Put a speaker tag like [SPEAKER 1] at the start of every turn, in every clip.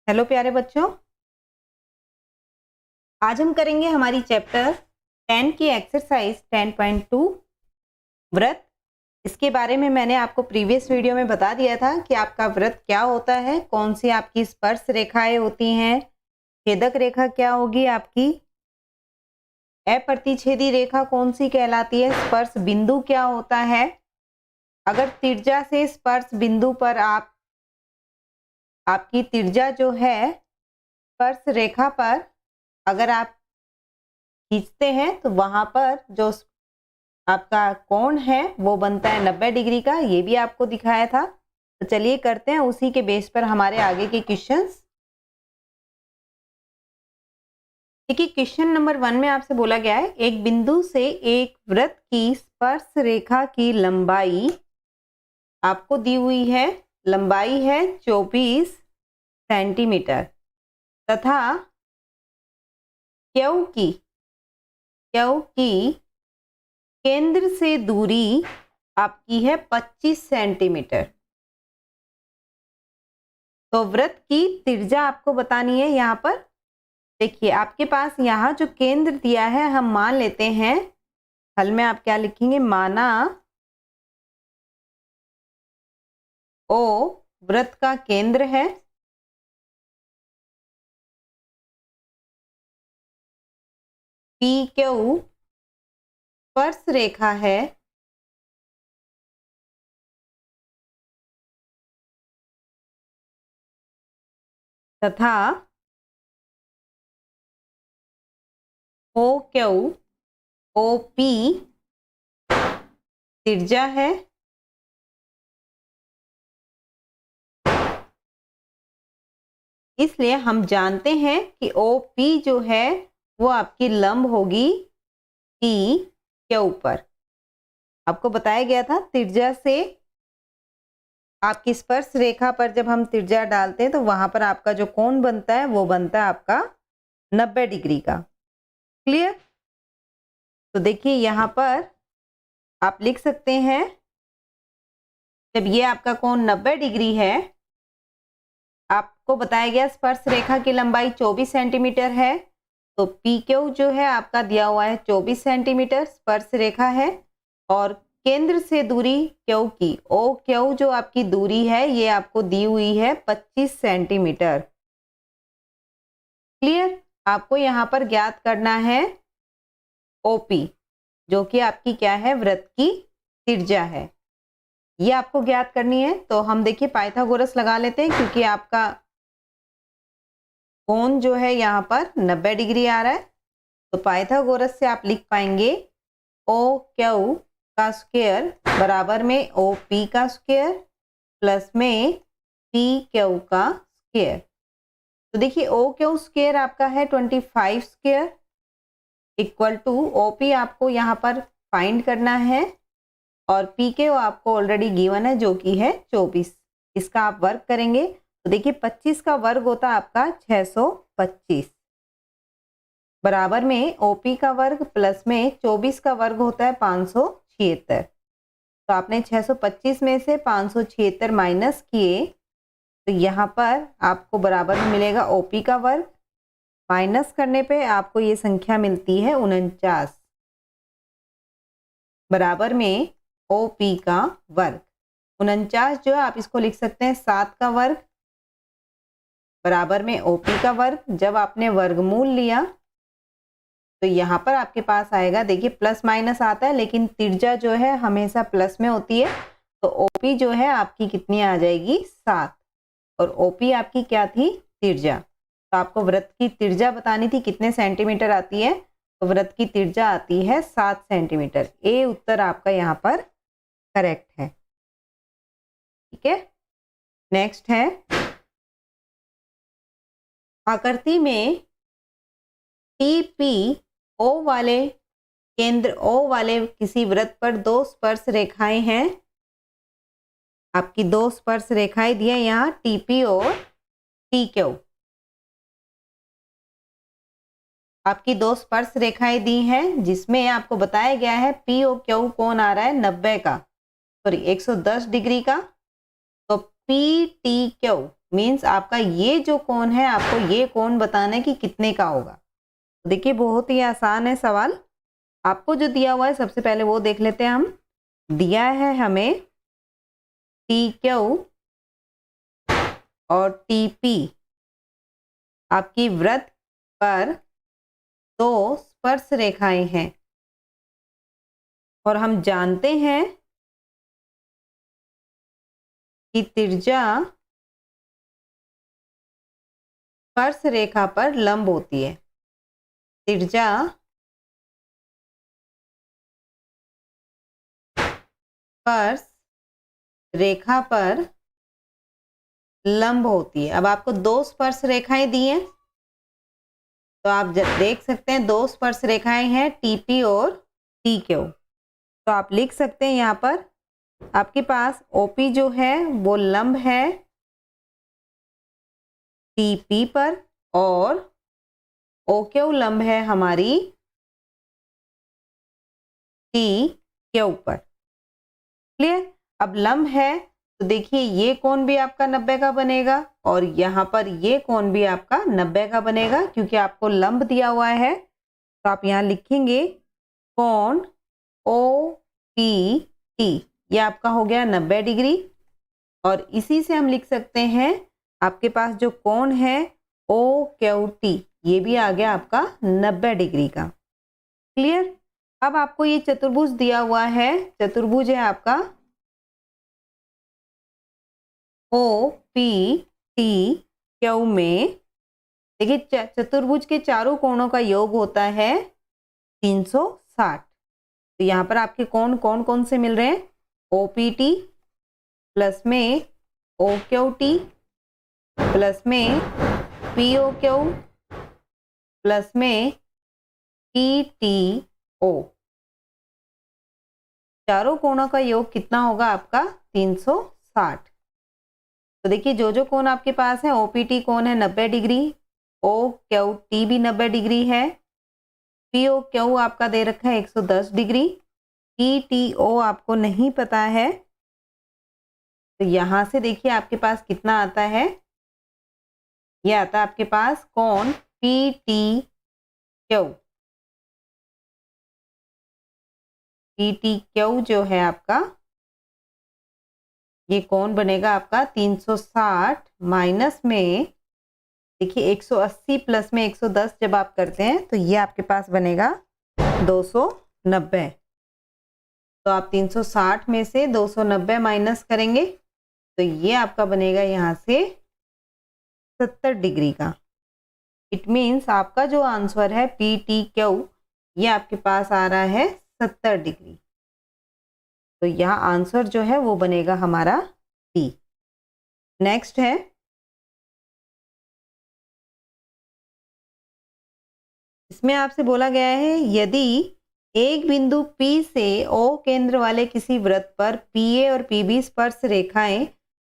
[SPEAKER 1] Hello प्यारे बच्चों, आज हम करेंगे हमारी चैप्टर 10 की एक्सरसाइज 10.2 व्रत। इसके बारे में मैंने आपको प्रीवियस वीडियो में बता दिया था कि आपका व्रत क्या होता है, कौन सी आपकी स्पर्श रेखाएं होती हैं, छेदक रेखा क्या होगी आपकी, अप्रतिच्छेदी रेखा कौन सी कहलाती है, स्पर्श बिंदु क्या होता है। अगर तिर्जा से स्पर्श बिंदु पर आपकी तिर्जा जो है स्पर्श रेखा पर अगर आप खींचते हैं तो वहां पर जो आपका कोण है वो बनता है 90 डिग्री का। ये भी आपको दिखाया था। तो चलिए करते हैं उसी के बेस पर हमारे आगे के क्वेश्चंस। देखिए, क्वेश्चन नंबर 1 में आपसे बोला गया है एक बिंदु से एक वृत्त की स्पर्श रेखा की लंबाई आपको दी हुई है। लंबाई है 24 सेंटीमीटर तथा क्योंकि केंद्र से दूरी आपकी है 25 सेंटीमीटर। तो वृत्त की त्रिज्या आपको बतानी है। यहाँ पर देखिए, आपके पास यहाँ जो केंद्र दिया है, हम मान लेते हैं, हल में आप क्या लिखेंगे, माना ओ वृत्त का केंद्र है। पी क्यू स्पर्श रेखा है। तथा ओ क्यू ओ पी त्रिज्या है। इसलिए हम जानते हैं कि ओ पी जो है वो आपकी लंब होगी पी क्यू पर। आपको बताया गया था त्रिज्या से आपकी स्पर्श रेखा पर जब हम त्रिज्या डालते हैं तो वहां पर आपका जो कोण बनता है वो बनता है आपका 90 डिग्री का। क्लियर? तो देखिए, यहां पर आप लिख सकते हैं, जब ये आपका कोण 90 डिग्री है, आपको बताया गया स्पर्श रेखा की लंबाई 24 सेंटीमीटर है, तो पी क्यू जो है आपका दिया हुआ है 24 सेंटीमीटर स्पर्श रेखा है। और केंद्र से दूरी क्यू की, ओ क्यू जो आपकी दूरी है ये आपको दी हुई है 25 सेंटीमीटर। क्लियर? आपको यहाँ पर ज्ञात करना है ओपी, जो कि आपकी क्या है, वृत्त की त्रिज्या है। ये आपको ज्ञात करनी है। तो हम देखिए पाइथागोरस लगा लेते हैं, क्योंकि आपका कोण जो है यहाँ पर 90 डिग्री आ रहा है। तो पाइथागोरस से आप लिख पाएंगे ओ क्यू का स्क्वायर बराबर में ओ पी का स्क्वायर प्लस में पी क्यू का स्क्वायर। तो देखिए, ओ क्यू स्क्वायर आपका है 25 square equal to O P आपको यहाँ पर फाइंड करना है, और पी क्यू आपको ऑलरेडी गिवन है जो कि है 24। इसका आप वर्ग करेंगे तो देखिए 25 का वर्ग होता है आपका 625 बराबर में ओपी का वर्ग प्लस में 24 का वर्ग होता है 576। तो आपने 625 में से 576 माइनस किए तो यहाँ पर आपको बराबर में मिलेगा ओपी का वर्ग। माइनस करने पे आपको ये संख्या मिलती है 49 बराबर में ओपी का वर्ग। 49 जो है आप इसको लिख सकते हैं 7 का वर्ग बराबर में ओपी का वर्ग। जब आपने वर्गमूल लिया तो यहाँ पर आपके पास आएगा, देखिए प्लस माइनस आता है लेकिन त्रिज्या जो है हमेशा प्लस में होती है। तो ओपी जो है आपकी कितनी आ जाएगी, 7, और ओपी आपकी क्या थी, त्रिज्या। तो आपको वृत्त की त्रिज्या बतानी थी, कितने सेंटीमीटर आती है, तो वृत्त की त्रिज्या आती है 7 सेंटीमीटर। ए उत्तर आपका यहाँ पर करेक्ट है। ठीक है, नेक्स्ट है, आकृति में टीपी ओ वाले केंद्र ओ वाले किसी वृत्त पर दो स्पर्श रेखाएं हैं। आपकी दो स्पर्श रेखाएं दी है यहाँ टीपी और टी क्यू। आपकी दो स्पर्श रेखाएं दी हैं जिसमें आपको बताया गया है पी ओ क्यू कोण आ रहा है 90 का, सॉरी 110 डिग्री का। तो पी टी क्यू मीन्स आपका ये जो कोण है, आपको ये कोण बताना है कि कितने का होगा। देखिए बहुत ही आसान है सवाल। आपको जो दिया हुआ है सबसे पहले वो देख लेते हैं हम। दिया है हमें टी क्यू और टी पी आपकी वृत्त पर 2 स्पर्श रेखाएं हैं और हम जानते हैं कि त्रिज्या स्पर्श रेखा पर लंब होती है। त्रिज्या स्पर्श रेखा पर लंब होती है। अब आपको 2 स्पर्श रेखाएं दी हैं, तो आप देख सकते हैं 2 स्पर्श रेखाएं हैं टीपी और टी क्यू। तो आप लिख सकते हैं यहाँ पर आपके पास ओपी जो है वो लंब है टीपी पर और ओ क्यू लंब है हमारी टी क्यू पर। क्लियर? अब लंब है तो देखिए ये कोण भी आपका 90 का बनेगा और यहाँ पर ये कोण भी आपका 90 का बनेगा, क्योंकि आपको लंब दिया हुआ है। तो आप यहाँ लिखेंगे कोण ओ पी टी, ये आपका हो गया 90 डिग्री। और इसी से हम लिख सकते हैं आपके पास जो कोण है ओ क्यू टी, ये भी आ गया आपका 90 डिग्री का। क्लियर? अब आपको ये चतुर्भुज दिया हुआ है, चतुर्भुज है आपका ओ पी टी क्यू में। देखिए चतुर्भुज के चारों कोणों का योग होता है 360। तो यहाँ पर आपके कोण कौन कौन से मिल रहे हैं? ओ पी टी प्लस में ओ क्यू टी प्लस में पी ओ क्यू प्लस में पी टी ओ। चारों कोणों का योग कितना होगा आपका? 360। तो देखिए जो जो कोण आपके पास है, ओपीटी कोण है 90 डिग्री, ओ क्यू टी भी 90 डिग्री है, पी ओ क्यू आपका दे रखा है 110 डिग्री, पी टी ओ आपको नहीं पता है। तो यहां से देखिए आपके पास कितना आता है, ये आता है आपके पास कोण P T Q. P T Q जो है आपका, ये कोण बनेगा आपका 360 माइनस में देखिए 180 प्लस में 110 जब आप करते हैं तो ये आपके पास बनेगा 290। तो आप 360 में से 290 माइनस करेंगे तो ये आपका बनेगा यहाँ से 70 डिग्री का। इट मीन्स आपका जो आंसर है पी टी क्यू, ये आपके पास आ रहा है 70 डिग्री। तो यहाँ आंसर जो है वो बनेगा हमारा डी। नेक्स्ट है इसमें आपसे बोला गया है यदि एक बिंदु P से O केंद्र वाले किसी वृत्त पर PA और PB स्पर्श रेखाएं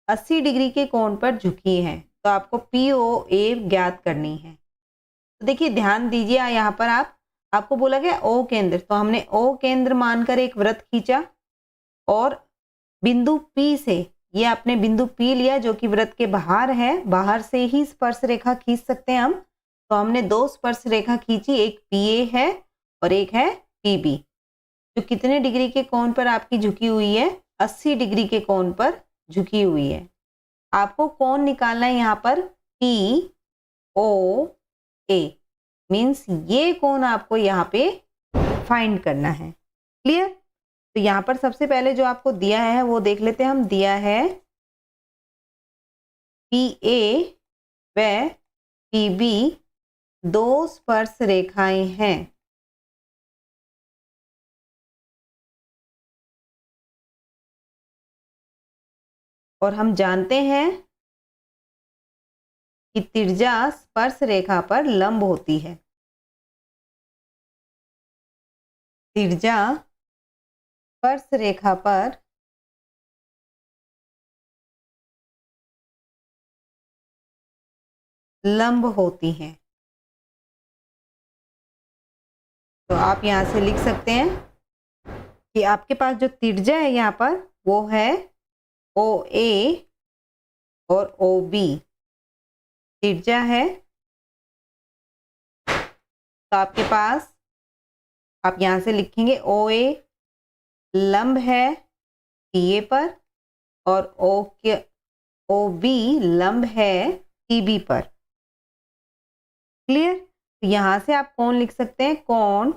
[SPEAKER 1] 80 डिग्री के कोण पर झुकी हैं, तो आपको POA ज्ञात करनी है। तो देखिए ध्यान दीजिए यहाँ पर आपको बोला गया O केंद्र, तो हमने O केंद्र मानकर एक वृत्त खींचा और बिंदु P से ये आपने बिंदु P लिया जो कि वृत्त के बाहर है, बाहर से ही स्पर्श रेखा खींच सकते हैं हम। तो हमने 2 स्पर्श रेखा खींची, एक PA है और एक है PB, जो कितने डिग्री के कोण पर आपकी झुकी हुई है? 80 डिग्री के कोण पर झुकी हुई है। आपको कोण निकालना है यहाँ पर POA, मीन्स ये कोण आपको यहाँ पे फाइंड करना है। क्लियर? तो यहाँ पर सबसे पहले जो आपको दिया है वो देख लेते हैं हम। दिया है PA व PB 2 स्पर्श रेखाएं हैं। और हम जानते हैं कि त्रिज्या स्पर्श रेखा पर लंब होती है। त्रिज्या स्पर्श रेखा पर लंब होती है। तो आप यहां से लिख सकते हैं कि आपके पास जो त्रिज्या है यहाँ पर वो है OA और ओ बी त्रिज्या है, तो आपके पास आप यहाँ से लिखेंगे ओ ए लंब है पी ए पर और ओ बी लंब है टी बी पर। क्लियर? तो यहाँ से आप कौन लिख सकते हैं, कोण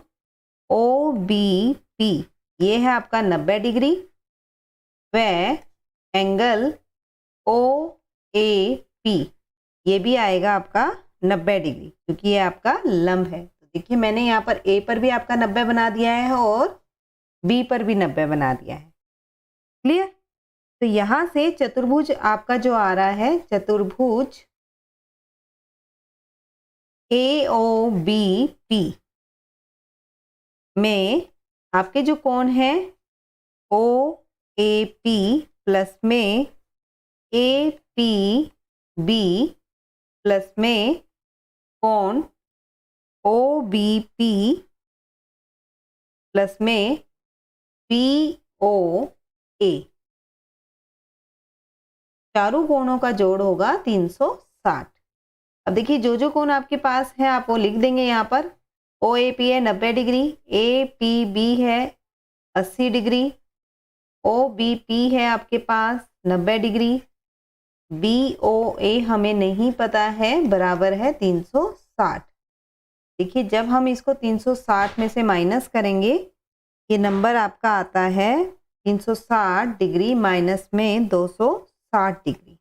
[SPEAKER 1] ओ बी पी ये है आपका 90 डिग्री, व एंगल ओ ए पी ये भी आएगा आपका 90 डिग्री, क्योंकि ये आपका लंब है। तो देखिए मैंने यहाँ पर ए पर भी आपका 90 बना दिया है और बी पर भी 90 बना दिया है। क्लियर? तो यहाँ से चतुर्भुज आपका जो आ रहा है, चतुर्भुज ए ओ बी पी में आपके जो कोण है ओ ए पी प्लस में ए पी बी प्लस में कोण ओ बी पी प्लस में पी ओ ए, चारों कोणों का जोड़ होगा 360। अब देखिए जो जो कोण आपके पास है आप वो लिख देंगे यहाँ पर। ओ ए पी है 90 डिग्री, ए पी बी है 80 डिग्री, ओ बी पी है आपके पास 90 डिग्री, बी ओ ए हमें नहीं पता है, बराबर है 360। देखिए जब हम इसको 360 में से माइनस करेंगे, ये नंबर आपका आता है 360 डिग्री माइनस में 260 डिग्री।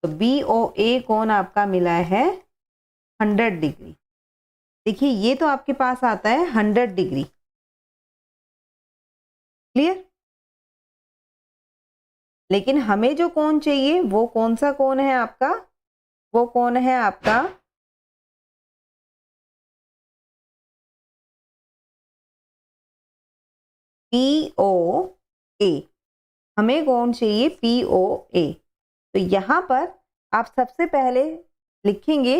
[SPEAKER 1] तो बी ओ ए कोण आपका मिला है 100 डिग्री। देखिए ये तो आपके पास आता है 100 डिग्री। क्लियर? लेकिन हमें जो कोण चाहिए वो कौन सा कोण है आपका, वो कोण है आपका पी ओ ए। हमें कोण चाहिए पी ओ ए। तो यहां पर आप सबसे पहले लिखेंगे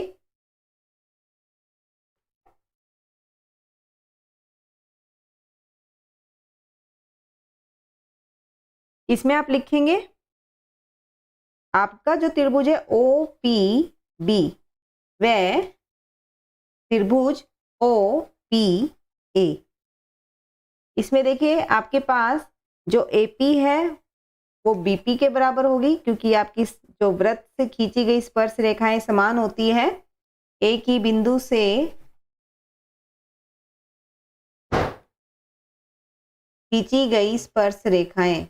[SPEAKER 1] इसमें आप लिखेंगे आपका जो त्रिभुज है ओ पी बी व त्रिभुज ओ पी ए। इसमें देखिए आपके पास जो एपी है वो बीपी के बराबर होगी, क्योंकि आपकी जो वृत्त से खींची गई स्पर्श रेखाएं समान होती है। एक ही बिंदु से खींची गई स्पर्श रेखाएं।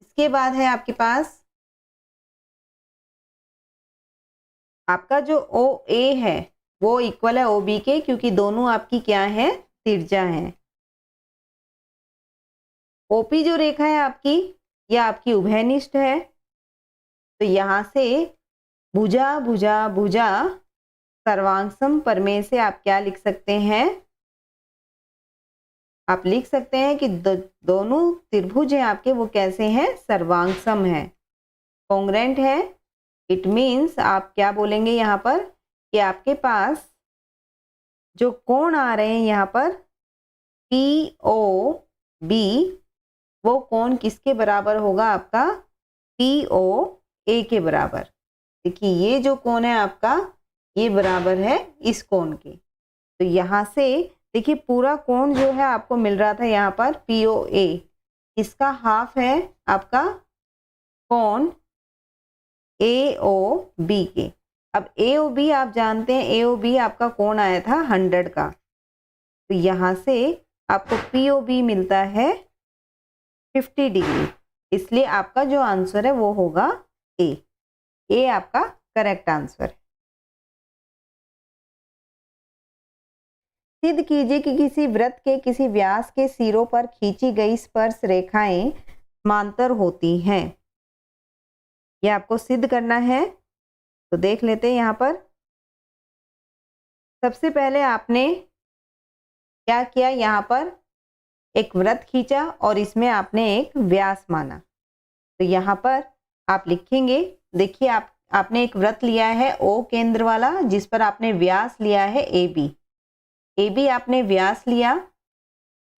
[SPEAKER 1] इसके बाद है आपके पास आपका जो ओ ए है वो इक्वल है ओ बी के, क्योंकि दोनों आपकी क्या है, त्रिज्या है। ओपी जो रेखा है आपकी यह आपकी उभयनिष्ठ है। तो यहां से भुजा भुजा भुजा सर्वांगसम प्रमेय से आप क्या लिख सकते हैं, आप लिख सकते हैं कि दोनों त्रिभुज हैं आपके वो कैसे हैं, सर्वांगसम है, कॉन्ग्रेंट है। इट मीन्स आप क्या बोलेंगे यहाँ पर कि आपके पास जो कोण आ रहे हैं यहाँ पर पी ओ बी वो कोण किसके बराबर होगा, आपका पी ओ ए के बराबर। देखिए ये जो कोण है आपका ये बराबर है इस कोण के। तो यहाँ से देखिए पूरा कोण जो है आपको मिल रहा था यहाँ पर पी ओ ए, इसका हाफ है आपका कोण ए ओ बी के। अब ए ओ बी आप जानते हैं, ए ओ बी आपका कोण आया था 100 का। तो यहाँ से आपको पी ओ बी मिलता है 50 डिग्री। इसलिए आपका जो आंसर है वो होगा ए। ए आपका करेक्ट आंसर है। सिद्ध कीजिए कि किसी वृत्त के किसी व्यास के सिरों पर खींची गई स्पर्श रेखाएं समांतर होती हैं। यह आपको सिद्ध करना है। तो देख लेते हैं यहाँ पर। सबसे पहले आपने क्या किया, यहाँ पर एक वृत्त खींचा और इसमें आपने एक व्यास माना। तो यहाँ पर आप लिखेंगे, देखिए आपने एक वृत्त लिया है ओ केंद्र वाला, जिस पर आपने व्यास लिया है ए बी। ए बी आपने व्यास लिया।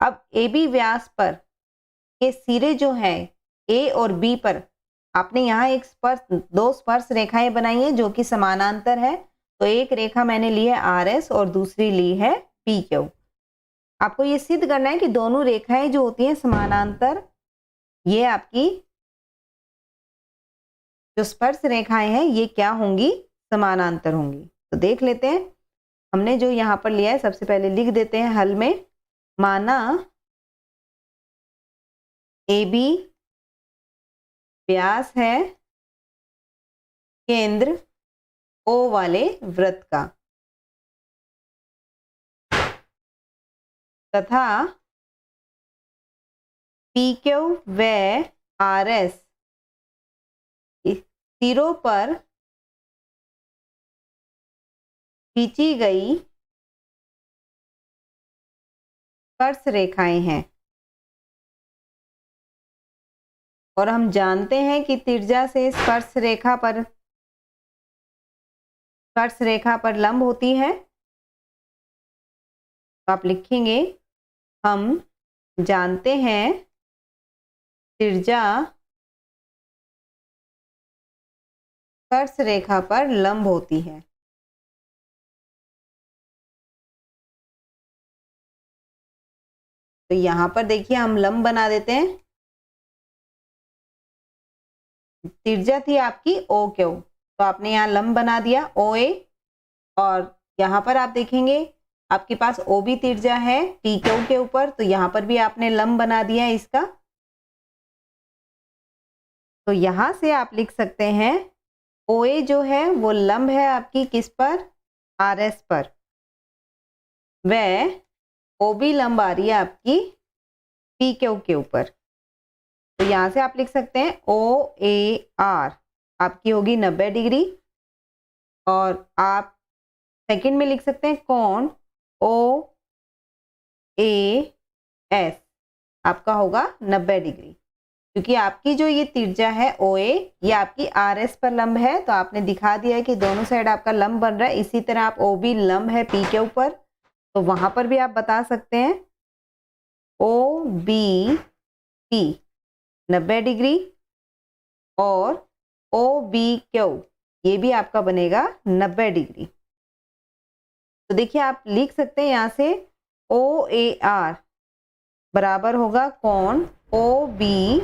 [SPEAKER 1] अब ए बी व्यास पर के सिरे जो है ए और बी पर आपने यहाँ एक दो स्पर्श रेखाएं बनाई है जो कि समानांतर है। तो एक रेखा मैंने ली है आर एस और दूसरी ली है पी क्यू। आपको ये सिद्ध करना है कि दोनों रेखाएं जो होती हैं समानांतर, ये आपकी जो स्पर्श रेखाएं हैं ये क्या होंगी, समानांतर होंगी। तो देख लेते हैं। हमने जो यहाँ पर लिया है सबसे पहले लिख देते हैं हल में। माना ए बी व्यास है केंद्र ओ वाले वृत्त का तथा पी क्यू व आर एस सिरों पर खींची गई स्पर्श रेखाएं हैं। और हम जानते हैं कि त्रिज्या से स्पर्श रेखा पर लंब होती है। तो आप लिखेंगे हम जानते हैं त्रिज्या स्पर्श रेखा पर लंब होती है। तो यहां पर देखिए हम लंब बना देते हैं। त्रिज्या थी आपकी ओ क्यू, तो आपने यहाँ लंब बना दिया ओ ए। और यहाँ पर आप देखेंगे आपके पास ओ बी त्रिज्या है टी क्यू के ऊपर, तो यहाँ पर भी आपने लंब बना दिया है इसका। तो यहां से आप लिख सकते हैं ओ ए जो है वो लंब है आपकी किस पर, आर एस पर। वह ओ बी लंब आ रही है आपकी पी क्यू के ऊपर। तो यहां से आप लिख सकते हैं ओ ए आर आपकी होगी 90 डिग्री। और आप सेकंड में लिख सकते हैं कोण ओ ए एस आपका होगा 90 डिग्री, क्योंकि आपकी जो ये त्रिज्या है ओ ए ये आपकी आर एस पर लंब है। तो आपने दिखा दिया है कि दोनों साइड आपका लंब बन रहा है। इसी तरह आप ओ बी लंब है पी के ऊपर, तो वहां पर भी आप बता सकते हैं ओ बी पी 90 डिग्री और ओ बी क्यू ये भी आपका बनेगा 90 डिग्री। तो देखिए आप लिख सकते हैं यहाँ से ओ ए आर बराबर होगा कोण ओ बी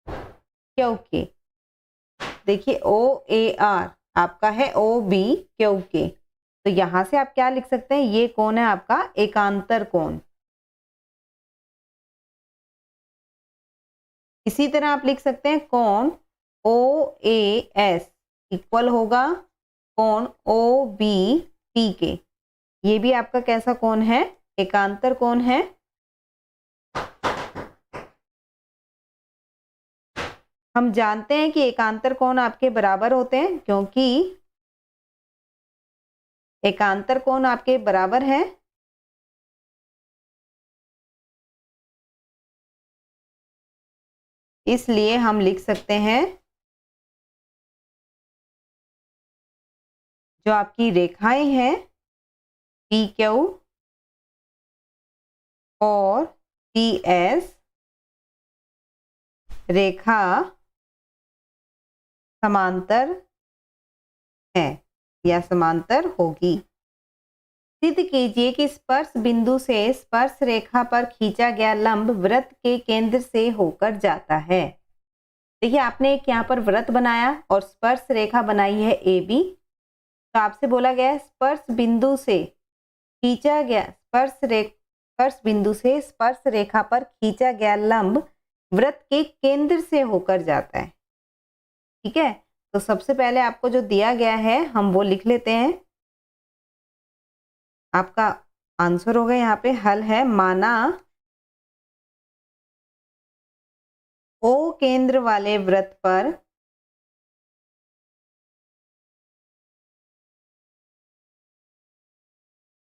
[SPEAKER 1] क्यू के। देखिए ओ ए आर आपका है ओ बी क्यू के, तो यहां से आप क्या लिख सकते हैं, ये कोण है आपका एकांतर कोण। इसी तरह आप लिख सकते हैं कोण ओ ए एस इक्वल होगा कोण ओ बी पी के। ये भी आपका कैसा कोण है, एकांतर कोण है। हम जानते हैं कि एकांतर कोण आपके बराबर होते हैं, क्योंकि एकांतर कोण आपके बराबर है इसलिए हम लिख सकते हैं जो आपकी रेखाएं हैं पी क्यू और पी एस रेखा समांतर है या समांतर होगी। सिद्ध कीजिए कि स्पर्श बिंदु से स्पर्श रेखा पर खींचा गया लंब वृत्त के केंद्र से होकर जाता है। देखिए आपने एक यहाँ पर वृत्त बनाया और स्पर्श रेखा बनाई है ए बी। तो आपसे बोला गया स्पर्श बिंदु से खींचा गया स्पर्श बिंदु से स्पर्श रेखा पर खींचा गया लंब वृत्त के केंद्र से होकर जाता है। ठीक है, तो सबसे पहले आपको जो दिया गया है हम वो लिख लेते हैं। आपका आंसर होगा यहाँ पे हल है। माना ओ केंद्र वाले वृत्त पर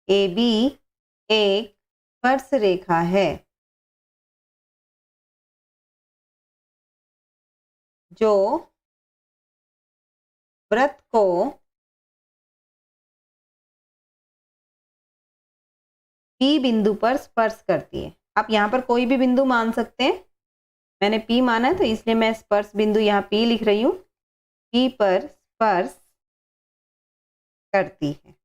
[SPEAKER 1] ए बी एक स्पर्श रेखा है जो वृत्त को पी बिंदु पर स्पर्श करती है। आप यहाँ पर कोई भी बिंदु मान सकते हैं। मैंने P माना है तो इसलिए मैं स्पर्श बिंदु यहाँ P लिख रही हूँ। P पर स्पर्श करती है।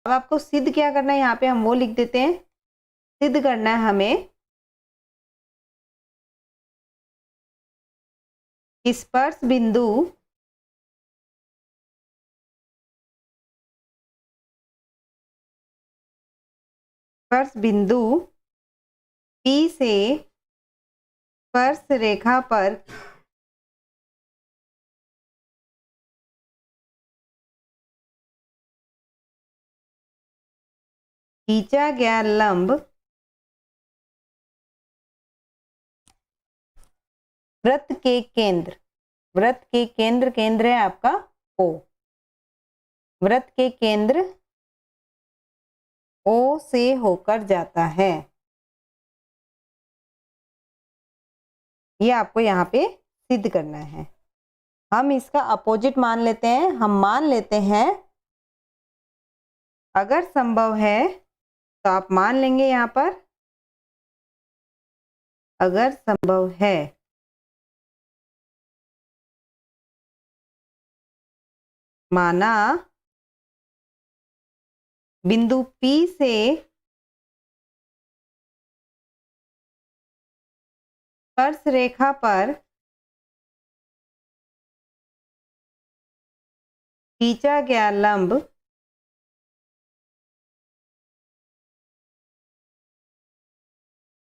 [SPEAKER 1] अब आपको सिद्ध क्या करना है, यहाँ पे हम वो लिख देते हैं। सिद्ध करना है हमें स्पर्श बिंदु P से स्पर्श रेखा पर खींचा गया लंब वृत्त के केंद्र, केंद्र है आपका O, वृत्त के केंद्र O से होकर जाता है। ये आपको यहाँ पे सिद्ध करना है। हम इसका अपोजिट मान लेते हैं। हम मान लेते हैं अगर संभव है तो आप मान लेंगे यहाँ पर अगर संभव है। माना बिंदु P से स्पर्श रेखा पर खींचा गया लंब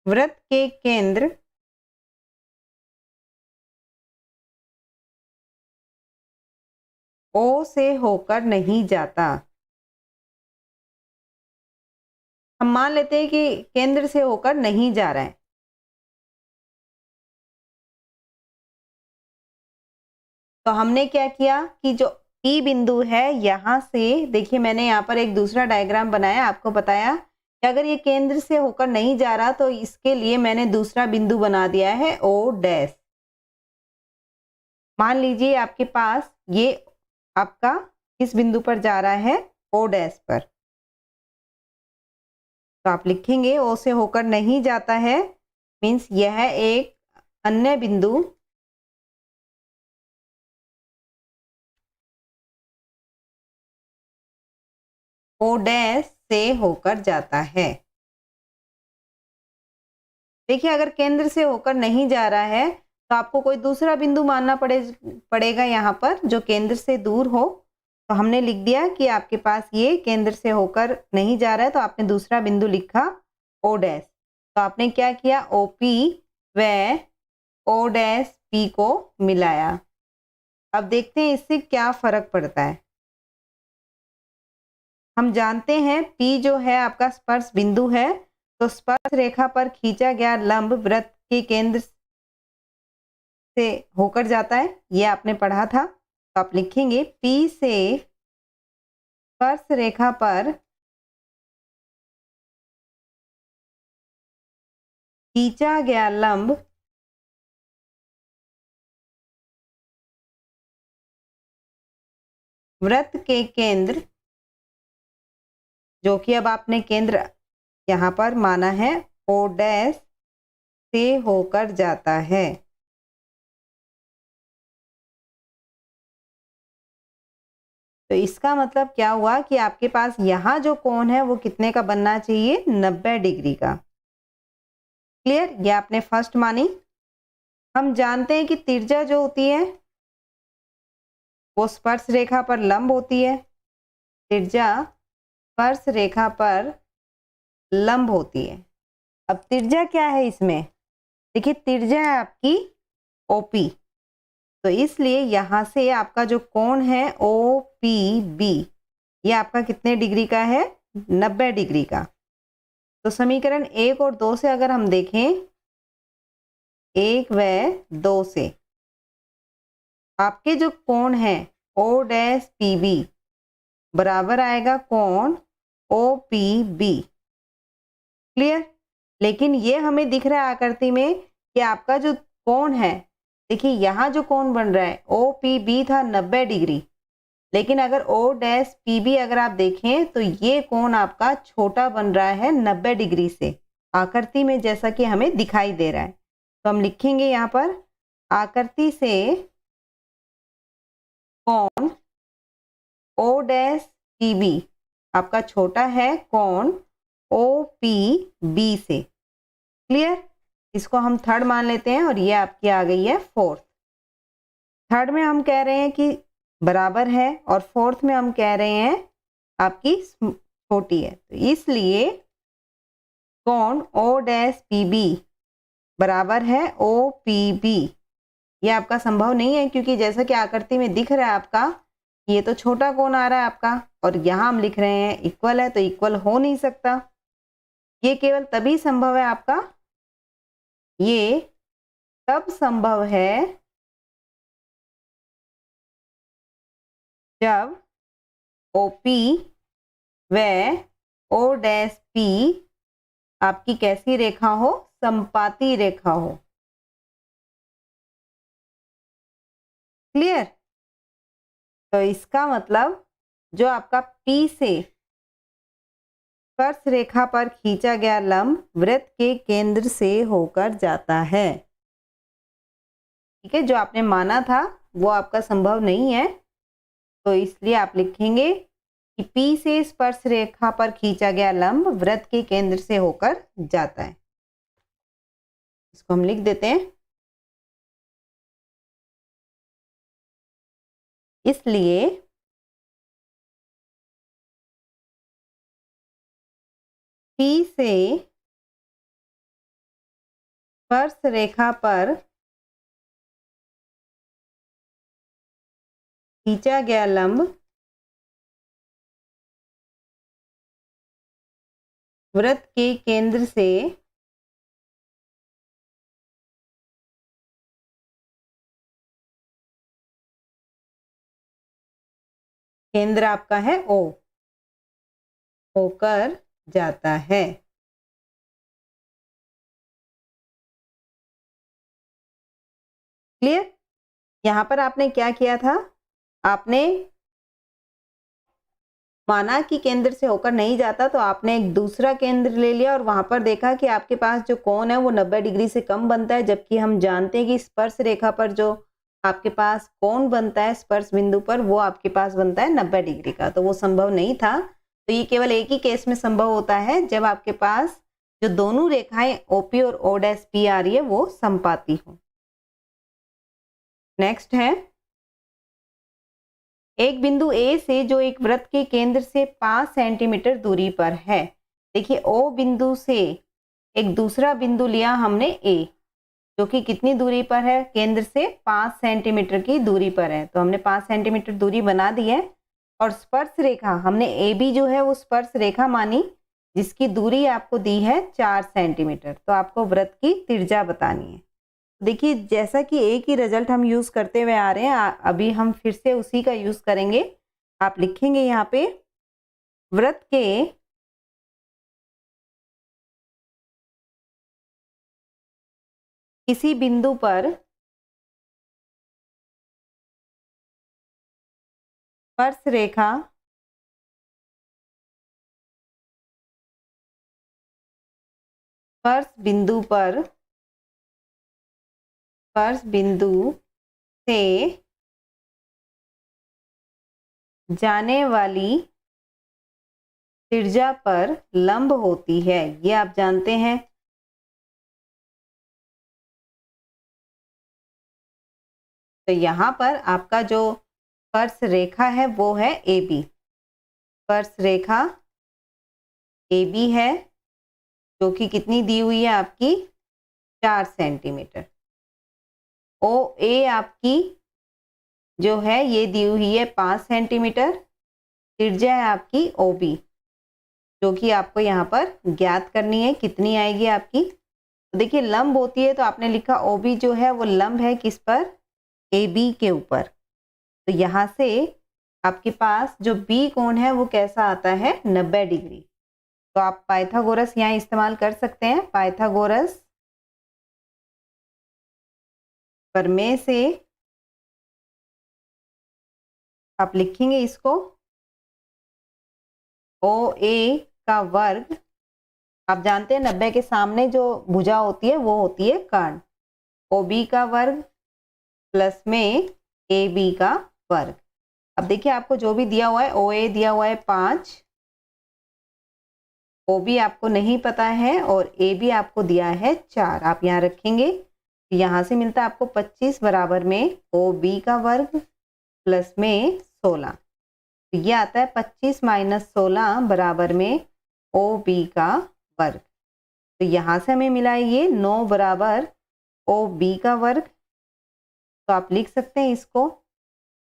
[SPEAKER 1] वृत्त के केंद्र O से होकर नहीं जाता। हम मान लेते हैं कि केंद्र से होकर नहीं जा रहा है। तो हमने क्या किया कि जो P बिंदु है यहाँ से, देखिए मैंने यहाँ पर एक दूसरा डायग्राम बनाया, आपको बताया कि अगर ये केंद्र से होकर नहीं जा रहा तो इसके लिए मैंने दूसरा बिंदु बना दिया है O डैश। मान लीजिए आपके पास ये आपका किस बिंदु पर जा रहा है, O डैश पर। तो आप लिखेंगे O से होकर नहीं जाता है, मीन्स यह एक अन्य बिंदु O डैश से होकर जाता है। देखिए अगर केंद्र से होकर नहीं जा रहा है तो आपको कोई दूसरा बिंदु मानना पड़ेगा यहाँ पर जो केंद्र से दूर हो। तो हमने लिख दिया कि आपके पास ये केंद्र से होकर नहीं जा रहा है, तो आपने दूसरा बिंदु लिखा O डैश। तो आपने क्या किया, OP व O डैश P को मिलाया। अब देखते हैं इससे क्या फर्क पड़ता है। हम जानते हैं P जो है आपका स्पर्श बिंदु है, तो स्पर्श रेखा पर खींचा गया लंब वृत्त के केंद्र से होकर जाता है, ये आपने पढ़ा था। तो आप लिखेंगे P से स्पर्श रेखा पर खींचा गया लंब वृत्त के केंद्र, जो कि अब आपने केंद्र यहाँ पर माना है, O डैश से होकर जाता है। तो इसका मतलब क्या हुआ कि आपके पास यहाँ जो कोण है वो कितने का बनना चाहिए, 90 डिग्री का। क्लियर, ये आपने फर्स्ट मानी। हम जानते हैं कि तिर्य्या जो होती है वो स्पर्श रेखा पर लंब होती है। तिर्य्या स्पर्श रेखा पर लंब होती है। अब तिर्य्या क्या है इसमें, देखिए तिर्य्या है आपकी OP, तो इसलिए यहाँ से आपका जो कोण है OPB, ये आपका कितने डिग्री का है, 90 डिग्री का। तो समीकरण 1 और 2 से अगर हम देखें, 1 व 2 से आपके जो कोण है O डैश PB बराबर आएगा कोण OPB। क्लियर, लेकिन ये हमें दिख रहा है आकृति में कि आपका जो कोण है, देखिए यहाँ जो कोण बन रहा है OPB था 90 डिग्री, लेकिन अगर O डैश PB अगर आप देखें तो ये कोण आपका छोटा बन रहा है 90 डिग्री से, आकृति में जैसा कि हमें दिखाई दे रहा है। तो हम लिखेंगे यहाँ पर आकृति से कोण ओ डैश पी बी आपका छोटा है कोण ओ पी बी से। क्लियर? इसको हम थर्ड मान लेते हैं और ये आपकी आ गई है फोर्थ। थर्ड में हम कह रहे हैं कि बराबर है और फोर्थ में हम कह रहे हैं आपकी छोटी है, तो इसलिए कोण ओ डैश पी बी बराबर है ओ पी बी। ये आपका संभव नहीं है क्योंकि जैसा कि आकृति में दिख रहा है आपका ये तो छोटा कोण आ रहा है आपका और यहाँ हम लिख रहे हैं इक्वल है, तो इक्वल हो नहीं सकता। ये केवल तभी संभव है आपका, ये तब संभव है जब OP व O डैश P आपकी कैसी रेखा हो? समपाती रेखा हो। क्लियर? तो इसका मतलब जो आपका P से स्पर्श रेखा पर खींचा गया लंब वृत्त के केंद्र से होकर जाता है। ठीक है, जो आपने माना था वो आपका संभव नहीं है, तो इसलिए आप लिखेंगे कि P से स्पर्श रेखा पर खींचा गया लंब वृत्त के केंद्र से होकर जाता है। इसको हम लिख देते हैं। इसलिए P से स्पर्श रेखा पर खींचा गया लंब वृत्त के केंद्र से केंद्र आपका है O होकर जाता है। क्लियर? यहां पर आपने क्या किया था? आपने माना कि केंद्र से होकर नहीं जाता, तो आपने एक दूसरा केंद्र ले लिया और वहां पर देखा कि आपके पास जो कोण है वो 90 डिग्री से कम बनता है, जबकि हम जानते हैं कि स्पर्श रेखा पर जो आपके पास कोण बनता है स्पर्श बिंदु पर वो आपके पास बनता है 90 डिग्री का, तो वो संभव नहीं था। तो ये केवल एक ही केस में संभव होता है जब आपके पास जो दोनों रेखाएं OP और O डैश P आ रही है वो समपाती हो। नेक्स्ट है एक बिंदु A से जो एक वृत्त के केंद्र से 5 सेंटीमीटर दूरी पर है। देखिए O बिंदु से एक दूसरा बिंदु लिया हमने A, जो कि कितनी दूरी पर है? केंद्र से 5 सेंटीमीटर की दूरी पर है, तो हमने 5 सेंटीमीटर दूरी बना दी है। और स्पर्श रेखा हमने AB जो है वो स्पर्श रेखा मानी जिसकी दूरी आपको दी है 4 सेंटीमीटर, तो आपको वृत्त की त्रिज्या बतानी है। देखिए जैसा कि एक ही रिजल्ट हम यूज करते हुए आ रहे हैं, अभी हम फिर से उसी का यूज करेंगे। आप लिखेंगे यहाँ पे वृत्त के किसी बिंदु पर स्पर्श रेखा स्पर्श बिंदु पर स्पर्श बिंदु से जाने वाली त्रिज्या पर लंब होती है, ये आप जानते हैं। तो यहाँ पर आपका जो स्पर्श रेखा है वो है AB, स्पर्श रेखा AB है जो कि कितनी दी हुई है आपकी 4 सेंटीमीटर। OA आपकी जो है ये दी हुई है 5 सेंटीमीटर। त्रिज्या है आपकी OB जो कि आपको यहाँ पर ज्ञात करनी है, कितनी आएगी आपकी। तो देखिए लंब होती है तो आपने लिखा OB जो है वो लंब है किस पर? AB के ऊपर। तो यहाँ से आपके पास जो B कोण है वो कैसा आता है? 90 डिग्री। तो आप पाइथागोरस यहाँ इस्तेमाल कर सकते हैं। पाइथागोरस प्रमेय से आप लिखेंगे इसको OA का वर्ग। आप जानते हैं 90 के सामने जो भुजा होती है वो होती है कर्ण, ओ बी का वर्ग प्लस में ए बी का वर्ग। अब देखिए आपको जो भी दिया हुआ है, ओ ए दिया हुआ है 5, ओ बी आपको नहीं पता है और ए बी आपको दिया है 4। आप यहाँ रखेंगे, यहाँ से मिलता है आपको 25 बराबर में ओ बी का वर्ग प्लस में 16। तो ये आता है 25 माइनस 16 बराबर में ओ बी का वर्ग। तो यहाँ से हमें मिला है ये 9 बराबर ओ बी का वर्ग। तो आप लिख सकते हैं इसको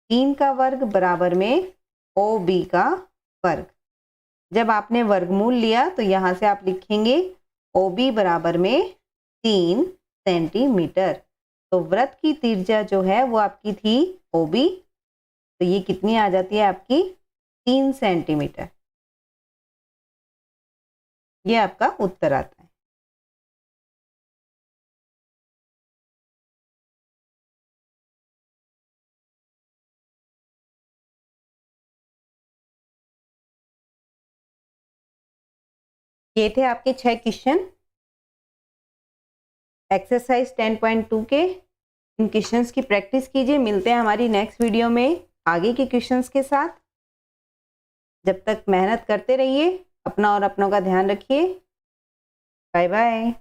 [SPEAKER 1] 3 का वर्ग बराबर में ओ बी का वर्ग। जब आपने वर्गमूल लिया तो यहाँ से आप लिखेंगे ओ बी बराबर में 3 सेंटीमीटर। तो वृत्त की त्रिज्या जो है वो आपकी थी ओ बी, तो ये कितनी आ जाती है आपकी 3 सेंटीमीटर। ये आपका उत्तर आता है। ये थे आपके 6 क्वेश्चन एक्सरसाइज 10.2 के। इन क्वेश्चंस की प्रैक्टिस कीजिए। मिलते हैं हमारी नेक्स्ट वीडियो में आगे के क्वेश्चंस के साथ। जब तक मेहनत करते रहिए, अपना और अपनों का ध्यान रखिए। Bye bye.